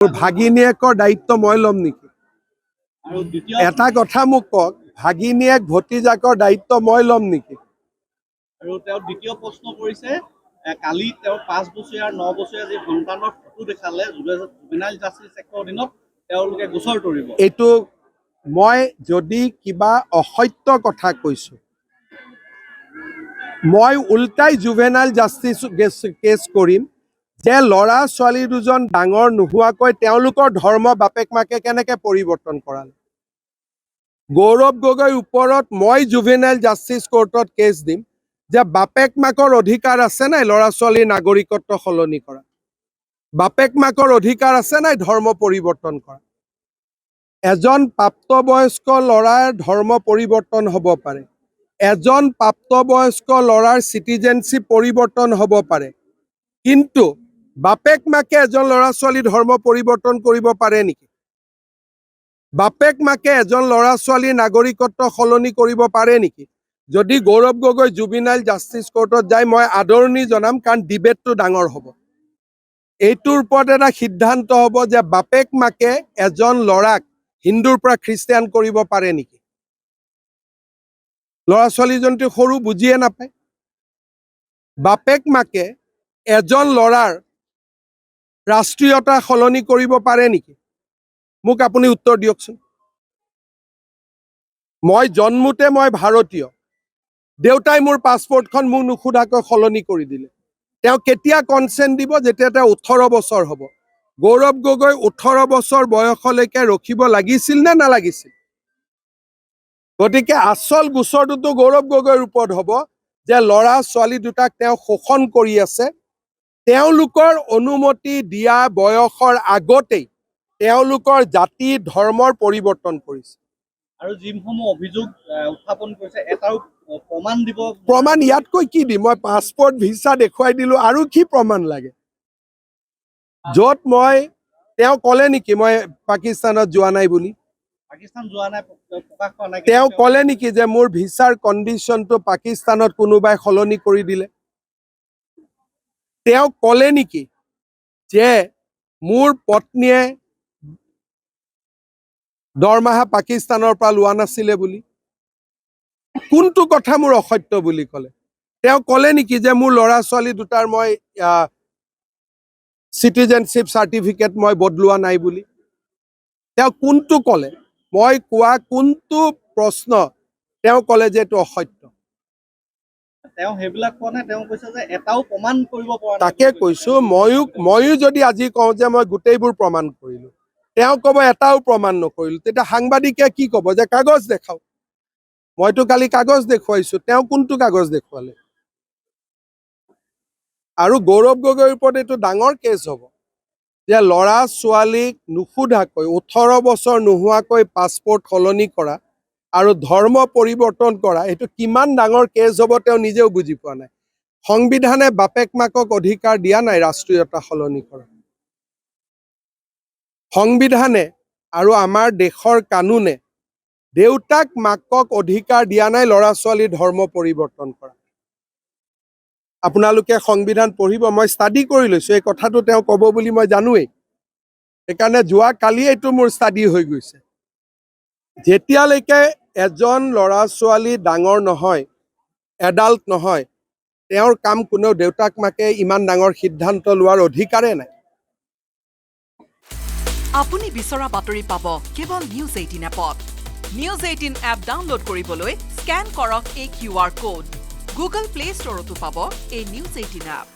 ভাগিনীয়েকৰ দায়িত্ব মই ল'ম নেকি? এটা কথা মোক কওক, ভাগিনীয়েক ভতিজাকৰ দায়িত্ব মই ল'ম নেকি? আৰু তেওঁ দ্বিতীয় প্ৰশ্ন কৰিছে, কালি তেওঁ 5 বছৰীয়া আৰু 9 বছৰীয়া যি সন্তানৰ ফটো দেখালে জুভেনাইল জাষ্টিছ এক্টৰ অধীনত তেওঁলোকে গোচৰ তৰিব। এইটো মই যদি কিবা অসত্য কথা কৈছো, মই উল্টাই জুভেনাইল জাষ্টিছ কেছ কৰিম যে ল'ৰা ছোৱালী দুজন ডাঙৰ নোহোৱাকৈ তেওঁলোকৰ ধৰ্ম বাপেক মাকে কেনেকে পৰিৱৰ্তন কৰালে। গৌৰৱ গগৈৰ ওপৰত মই জুভেনাইল জাষ্টিছ কোৰ্টত কেছ দিম যে বাপেক মাকৰ অধিকাৰ আছে নাই ল'ৰা ছোৱালীৰ নাগৰিকত্ব সলনি কৰা, বাপেক মাকৰ অধিকাৰ আছে নাই ধৰ্ম পৰিৱৰ্তন কৰা। এজন প্ৰাপ্তবয়স্ক ল'ৰাৰ ধৰ্ম পৰিৱৰ্তন হ'ব পাৰে, এজন প্ৰাপ্তবয়স্ক ল'ৰাৰ চিটিজেনশ্বিপ পৰিৱৰ্তন হ'ব পাৰে, কিন্তু বাপেক মাকে এজন ল'ৰা ছোৱালী ধৰ্ম পৰিৱৰ্তন কৰিব পাৰে নেকি? বাপেক মাকে এজন ল'ৰা ছোৱালীৰ নাগৰিকত্ব সলনি কৰিব পাৰে নেকি? যদি গৌৰৱ গগৈ জুভেনাইল জাষ্টিছ কোৰ্টত যায় মই আদৰণি জনাম, কাৰণ ডিবেটটো ডাঙৰ হ'ব। এইটোৰ ওপৰত এটা সিদ্ধান্ত হ'ব যে বাপেক মাকে এজন ল'ৰাক হিন্দুৰ পৰা খ্ৰীষ্টিয়ান কৰিব পাৰে নেকি? ল'ৰা ছোৱালীজনটো সৰু, বুজিয়ে নাপায়। বাপেক মাকে এজন ল'ৰাৰ ৰাষ্ট্ৰীয়তা সলনি কৰিব পাৰে নেকি? মোক আপুনি উত্তৰ দিয়কচোন। মই জন্মোতে মই ভাৰতীয়, দেউতাই মোৰ পাছপৰ্টখন মোক নোসোধাকৈ সলনি কৰি দিলে। তেওঁ কেতিয়া কনচেণ্ট দিব? যেতিয়া তেওঁ 18 বছৰ হ'ব। গৌৰৱ গগৈ 18 বছৰ বয়সলৈকে ৰখিব লাগিছিল নে নালাগিছিল? গতিকে আচল গোচৰটোতো গৌৰৱ গগৈৰ ওপৰত হ'ব যে ল'ৰা ছোৱালী দুটাক তেওঁ শোষণ কৰি আছে, তেওঁলোকৰ অনুমতি দিয়া বয়সৰ আগতেই তেওঁলোকৰ জাতি ধৰ্মৰ পৰিৱৰ্তন কৰিছে। আৰু যিসমূহ অভিযোগ উত্থাপন কৰিছে এটাও প্ৰমাণ দিব। প্ৰমাণ ইয়াতকৈ কি দিম? মই পাছপৰ্ট ভিছা দেখুৱাই দিলো, আৰু কি প্ৰমাণ লাগে? য'ত মই তেওঁ ক'লে নেকি মই পাকিস্তানত যোৱা নাই বুলি? পাকিস্তান যোৱা নাই, প্ৰকাশ কৰা নাই। তেওঁ ক'লে নেকি যে মোৰ ভিছাৰ কণ্ডিশ্যনটো পাকিস্তানত কোনোবাই সলনি কৰি দিলে? তেওঁ ক'লে নেকি যে মোৰ পত্নীয়ে দৰমহা পাকিস্তানৰ পৰা লোৱা নাছিলে বুলি? কোনটো কথা মোৰ অসত্য বুলি ক'লে? তেওঁ ক'লে নেকি যে মোৰ ল'ৰা ছোৱালী দুটাৰ মই চিটিজেনশ্বিপ চাৰ্টিফিকেট মই বদলোৱা নাই বুলি? তেওঁ কোনটো ক'লে? মই কোৱা কোনটো প্ৰশ্ন তেওঁ ক'লে যে এইটো অসত্য? তেওঁ সেইবিলাক কোৱা নাই, তেওঁ কৈছে যে এটাও প্ৰমাণ কৰিব পৰা নাই। তাকে কৈছো, ময়ো যদি আজি কওঁ যে মই গোটেইবোৰ প্ৰমাণ কৰিলো, তেওঁ ক'ব এটাও প্ৰমাণ নকৰিলো, তেতিয়া সাংবাদিকে কি ক'ব? যে কাগজ দেখাও। মইতো কালি কাগজ দেখুৱাইছো, তেওঁ কোনটো কাগজ দেখুৱালে? আৰু গৌৰৱ গগৈৰ ওপৰত এইটো ডাঙৰ কেছ হ'ব যে ল'ৰা ছোৱালীক নোসোধাকৈ 18 বছৰ নোহোৱাকৈ পাছপৰ্ট সলনি কৰা আৰু ধৰ্ম পৰিৱৰ্তন কৰা, এইটো কিমান ডাঙৰ কেছ হ'ব তেওঁ নিজেও বুজি পোৱা নাই। সংবিধানে বাপেক মাকক অধিকাৰ দিয়া নাই ৰাষ্ট্ৰীয়তা সলনি কৰা। সংবিধানে আৰু আমাৰ দেশৰ কানুনে দেউতাক মাকক অধিকাৰ দিয়া নাই ল'ৰা ছোৱালীৰ ধৰ্ম পৰিৱৰ্তন কৰা। আপোনালোকে সংবিধান পঢ়িব, মই ষ্টাডি কৰি লৈছো, এই কথাটো তেওঁ ক'ব বুলি মই জানোৱেই, সেইকাৰণে যোৱা কালি এইটো মোৰ ষ্টাডি হৈ গৈছে। যেতিয়ালৈকে এজন ল'ৰা ছোৱালী ডাঙৰ নহয়, এডাল্ট নহয়, তেওঁৰ কাম কোনেও দেউতাক মাকে ইমান ডাঙৰ সিদ্ধান্ত লোৱাৰ অধিকাৰে নাই। আপুনি বিচৰা বাতৰি পাব কেৱল নিউজ 18 এপত। নিউজ 18 এপ ডাউনলোড কৰিবলৈ স্কেন কৰক এই QR কোড। গুগল প্লে ষ্টৰতো পাব এই নিউজ 18 এপ।